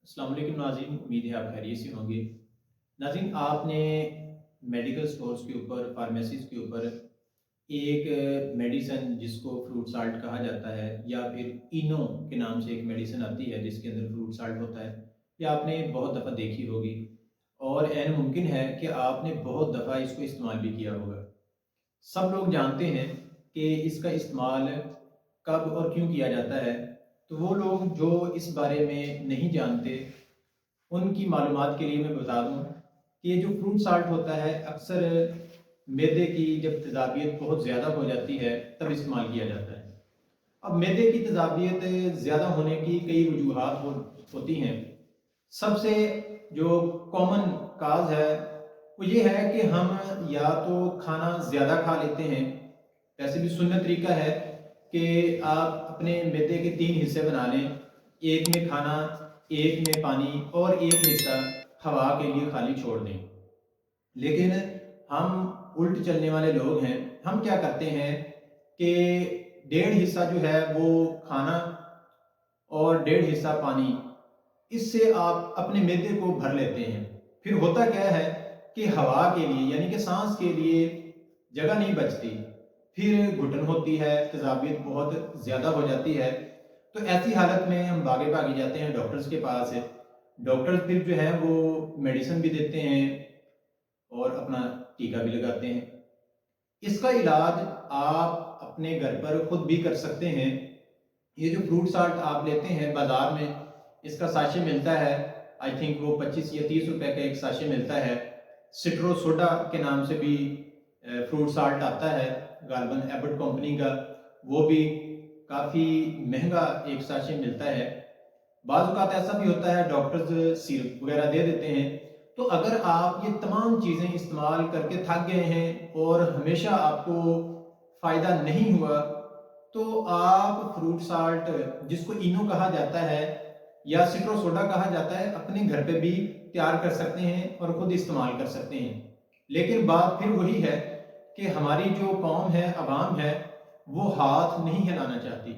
अस्सलाम वालेकुम नाज़रीन, उम्मीद है आप खैरियत से होंगे। नाज़रीन, आपने मेडिकल स्टोर्स के ऊपर, फार्मेसीज़ के ऊपर एक मेडिसिन जिसको फ्रूट साल्ट कहा जाता है या फिर इनो के नाम से एक मेडिसिन आती है जिसके अंदर फ्रूट साल्ट होता है, ये आपने बहुत दफ़ा देखी होगी और ऐन मुमकिन है कि आपने बहुत दफ़ा इसको इस्तेमाल भी किया होगा। सब लोग जानते हैं कि इसका इस्तेमाल कब और क्यों किया जाता है, तो वो लोग जो इस बारे में नहीं जानते उनकी मालूमात के लिए मैं बता दूँ कि ये जो फ्रूट साल्ट होता है अक्सर मैदे की जब तेज़ाबियत बहुत ज़्यादा हो जाती है तब इस्तेमाल किया जाता है। अब मैदे की तेज़ाबियत ज़्यादा होने की कई वजूहात होती हैं। सबसे जो कॉमन काज़ है वो ये है कि हम या तो खाना ज़्यादा खा लेते हैं। वैसे भी सुन्नत तरीका है कि आप अपने मैदे के 3 हिस्से बना लें, एक में खाना, एक में पानी और एक हिस्सा हवा के लिए खाली छोड़ दें। लेकिन हम उल्ट चलने वाले लोग हैं। हम क्या करते हैं कि डेढ़ हिस्सा जो है वो खाना और डेढ़ हिस्सा पानी, इससे आप अपने मैदे को भर लेते हैं। फिर होता क्या है कि हवा के लिए यानी कि सांस के लिए जगह नहीं बचती, फिर घुटन होती है, तेज़ाबियत बहुत ज़्यादा हो जाती है। तो ऐसी हालत में हम भागे भागे जाते हैं डॉक्टर्स के पास। डॉक्टर फिर जो है वो मेडिसिन भी देते हैं और अपना टीका भी लगाते हैं। इसका इलाज आप अपने घर पर खुद भी कर सकते हैं। ये जो फ्रूट साल्ट आप लेते हैं बाज़ार में, इसका साशे मिलता है, आई थिंक वो 25 या 30 रुपए का एक साशे मिलता है। सिट्रो सोडा के नाम से भी फ्रूट साल्ट आता है, गालबन एबट कंपनी का, वो भी काफ़ी महंगा एक साशे मिलता है। बाज़ औक़ात ऐसा भी होता है डॉक्टर्स सिरप वगैरह दे देते हैं। तो अगर आप ये तमाम चीज़ें इस्तेमाल करके थक गए हैं और हमेशा आपको फ़ायदा नहीं हुआ, तो आप फ्रूट साल्ट जिसको इनो कहा जाता है या सिट्रो सोडा कहा जाता है, अपने घर पे भी तैयार कर सकते हैं और खुद इस्तेमाल कर सकते हैं। लेकिन बात फिर वही है कि हमारी जो कौम है, अवाम है, वो हाथ नहीं हिलाना चाहती।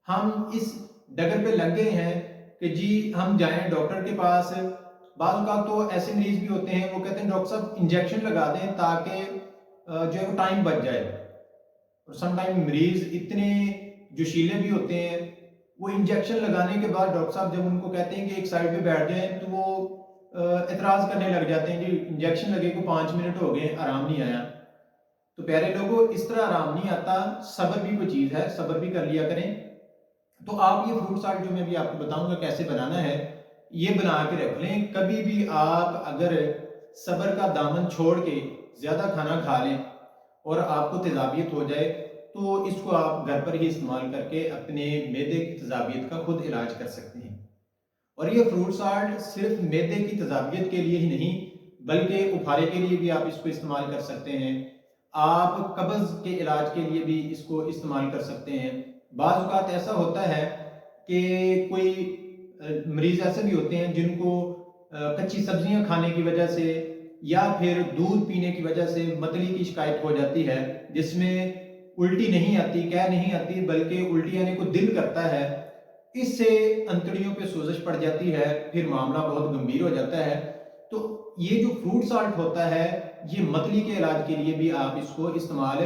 हम इस डगर पे लग गए हैं कि जी हम जाएं डॉक्टर के पास। बाज़ औक़ात तो ऐसे मरीज़ भी होते हैं, वो कहते हैं डॉक्टर साहब इंजेक्शन लगा दें ताकि जो है वो टाइम बच जाए। और सम टाइम मरीज़ इतने जोशीले भी होते हैं, वो इंजेक्शन लगाने के बाद डॉक्टर साहब जब उनको कहते हैं कि एक साइड पे बैठ जाएँ, तो वो एतराज़ करने लग जाते हैं कि इंजेक्शन लगे को 5 मिनट हो गए, आराम नहीं आया। तो प्यारे लोगों, इस तरह आराम नहीं आता, सब्र भी कोई चीज़ है, सब्र भी कर लिया करें। तो आप ये फ्रूट साल्ट जो मैं भी आपको बताऊंगा कैसे बनाना है, ये बना के रख लें। कभी भी आप अगर सब्र का दामन छोड़ के ज़्यादा खाना खा लें और आपको तेज़ाबियत हो जाए, तो इसको आप घर पर ही इस्तेमाल करके अपने मैदे की तेज़ाबियत का खुद इलाज कर सकते हैं। और ये फ्रूट साल्ट सिर्फ मैदे की तेज़ाबियत के लिए ही नहीं, बल्कि उफारे के लिए भी आप इसको इस्तेमाल कर सकते हैं। आप कब्ज़ के इलाज के लिए भी इसको इस्तेमाल कर सकते हैं। बाज़ औक़ात ऐसा होता है कि कोई मरीज़ ऐसे भी होते हैं जिनको कच्ची सब्जियां खाने की वजह से या फिर दूध पीने की वजह से मतली की शिकायत हो जाती है, जिसमें उल्टी नहीं आती, कह नहीं आती, बल्कि उल्टी आने को दिल करता है। इससे अंतड़ियों पे सोजिश पड़ जाती है, फिर मामला बहुत गंभीर हो जाता है। तो ये जो फ्रूट साल्ट होता है, ये मतली के इलाज के लिए भी आप इसको इस्तेमाल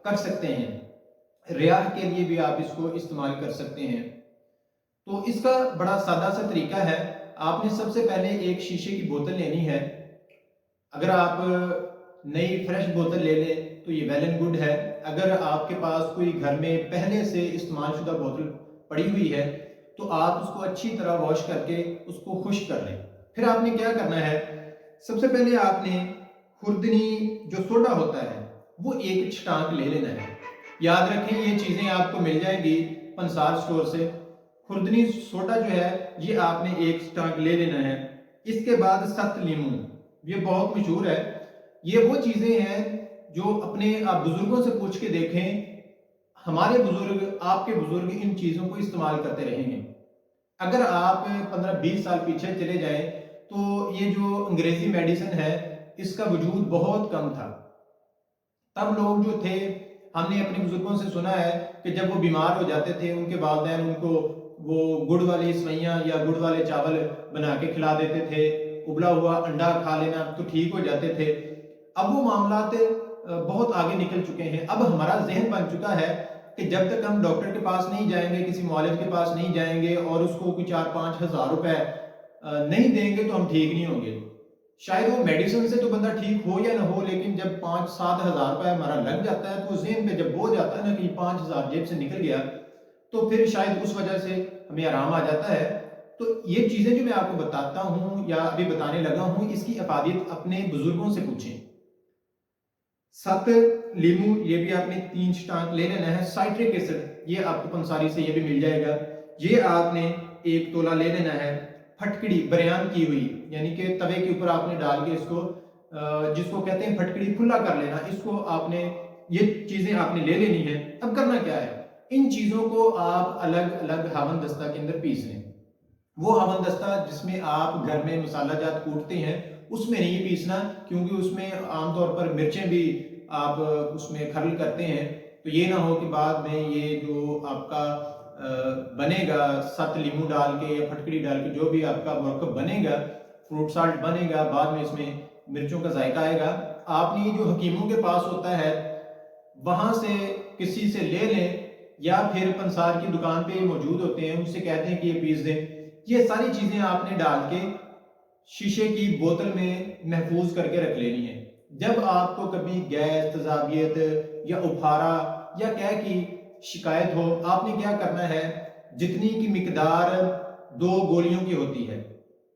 कर सकते हैं। रियाह के लिए भी आप इसको इस्तेमाल कर सकते हैं। तो इसका बड़ा सादा सा तरीका है। आपने सबसे पहले एक शीशे की बोतल लेनी है। अगर आप नई फ्रेश बोतल ले लें तो ये वेल एंड गुड है। अगर आपके पास कोई घर में पहले से इस्तेमाल शुदा बोतल पड़ी हुई है, तो आप उसको अच्छी तरह वॉश करके उसको खुश्क कर लें। फिर आपने क्या करना है, सबसे पहले आपने खुर्दनी जो सोडा होता है वो एक छटाक ले लेना है। याद रखें, ये चीज़ें आपको मिल जाएंगी पंसार स्टोर से। खुर्दनी सोडा जो है ये आपने एक छटाक ले लेना है। इसके बाद सख्त लीमू, ये बहुत मशहूर है। ये वो चीज़ें हैं जो अपने आप बुजुर्गों से पूछ के देखें, हमारे बुजुर्ग, आपके बुजुर्ग इन चीज़ों को इस्तेमाल करते रहे हैं। अगर आप 15-20 साल पीछे चले जाएं तो ये जो अंग्रेजी मेडिसिन है इसका वजूद बहुत कम था। तब लोग जो थे, हमने अपने बुजुर्गों से सुना है कि जब वो बीमार हो जाते थे, उनके वालिदैन उनको وہ گڑ والی سوئیاں یا گڑ والے چاول بنا کے کھلا دیتے تھے، ابلا ہوا انڈا کھا لینا تو ٹھیک ہو جاتے تھے۔ اب وہ معاملات بہت آگے نکل چکے ہیں۔ اب ہمارا ذہن بن چکا ہے کہ جب تک ہم ڈاکٹر کے پاس نہیں جائیں گے، کسی معالج کے پاس نہیں جائیں گے اور اس کو کوئی 4-5 ہزار روپے نہیں دیں گے تو ہم ٹھیک نہیں ہوں گے۔ شاید وہ میڈیسن سے تو بندہ ٹھیک ہو یا نہ ہو، لیکن جب 5-7 ہزار روپے ہمارا لگ جاتا ہے تو ذہن پہ جب بوجھ جاتا ہے نا کہ 5 ہزار جیب سے نکل گیا، تو پھر شاید اس وجہ سے ہمیں آرام آ جاتا ہے۔ تو یہ چیزیں جو میں آپ کو بتاتا ہوں یا ابھی بتانے لگا ہوں، اس کی افادیت اپنے بزرگوں سے پوچھیں۔ 7 لیمو یہ بھی آپ نے 3 چٹانک لے لینا ہے۔ سائٹرک ایسڈ یہ آپ کو پنساری سے یہ بھی مل جائے گا، یہ آپ نے 1 تولہ لے لینا ہے۔ پھٹکڑی بریان کی ہوئی، یعنی کہ توے کے اوپر آپ نے ڈال کے اس کو جس کو کہتے ہیں پھٹکڑی کھلا کر لینا، اس کو آپ نے یہ چیزیں آپ نے لے لینی ہے۔ اب کرنا کیا ہے، ان چیزوں کو آپ الگ الگ ہاون دستہ کے اندر پیس لیں۔ وہ ہاون دستہ جس میں آپ گھر میں مسالہ جات کوٹتے ہیں اس میں نہیں پیسنا، کیونکہ اس میں عام طور پر مرچیں بھی آپ اس میں کھرل کرتے ہیں، تو یہ نہ ہو کہ بعد میں یہ جو آپ کا بنے گا 7 لیمو ڈال کے یا پھٹکڑی ڈال کے جو بھی آپ کا مرکب بنے گا، فروٹ سالٹ بنے گا، بعد میں اس میں مرچوں کا ذائقہ آئے گا۔ آپ نے جو حکیموں کے پاس ہوتا ہے وہاں سے کسی سے لے لیں، یا پھر پنسار کی دکان پہ موجود ہوتے ہیں، ان سے کہتے ہیں کہ یہ پیس دیں۔ یہ ساری چیزیں آپ نے ڈال کے شیشے کی بوتل میں محفوظ کر کے رکھ لینی ہے۔ جب آپ کو کبھی گیس، تیزابیت یا اپھارا یا کہہ کی شکایت ہو، آپ نے کیا کرنا ہے، جتنی کی مقدار 2 گولیوں کی ہوتی ہے،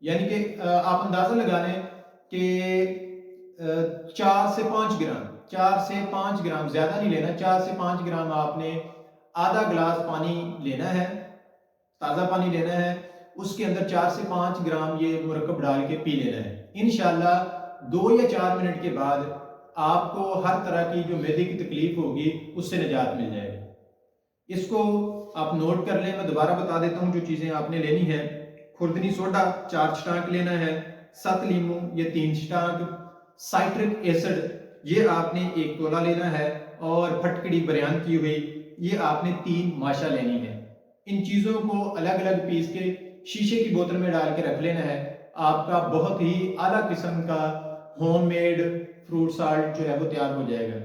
یعنی کہ آپ اندازہ لگا لیں کہ 4 سے 5 گرام 4 سے 5 گرام زیادہ نہیں لینا، 4 سے 5 گرام آپ نے آدھا گلاس پانی لینا ہے، تازہ پانی لینا ہے، اس کے اندر 4 سے 5 گرام یہ مرکب ڈال کے پی لینا ہے۔ انشاءاللہ 2 یا 4 منٹ کے بعد آپ کو ہر طرح کی جو معدے کی تکلیف ہوگی اس سے نجات مل جائے گی۔ اس کو آپ نوٹ کر لیں، میں دوبارہ بتا دیتا ہوں جو چیزیں آپ نے لینی ہے۔ خوردنی سوڈا 4 چٹانک لینا ہے، 7 لیمو یہ 3 چٹانک، سائٹرک ایسڈ یہ آپ نے 1 تولہ لینا ہے، اور پھٹکڑی بریان کی ہوئی یہ آپ نے 3 ماشا لینی ہے۔ ان چیزوں کو الگ الگ پیس کے شیشے کی بوتل میں ڈال کے رکھ لینا ہے۔ آپ کا بہت ہی اعلیٰ قسم کا ہوم میڈ فروٹ سالٹ جو ہے وہ تیار ہو جائے گا۔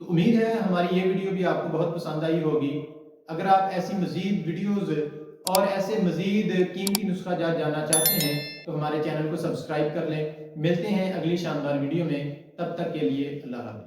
تو امید ہے ہماری یہ ویڈیو بھی آپ کو بہت پسند آئی ہوگی۔ اگر آپ ایسی مزید ویڈیوز اور ایسے مزید قیمتی نسخہ جات جاننا چاہتے ہیں تو ہمارے چینل کو سبسکرائب کر لیں۔ ملتے ہیں اگلی شاندار ویڈیو میں، تب تک کے لیے اللہ حافظ۔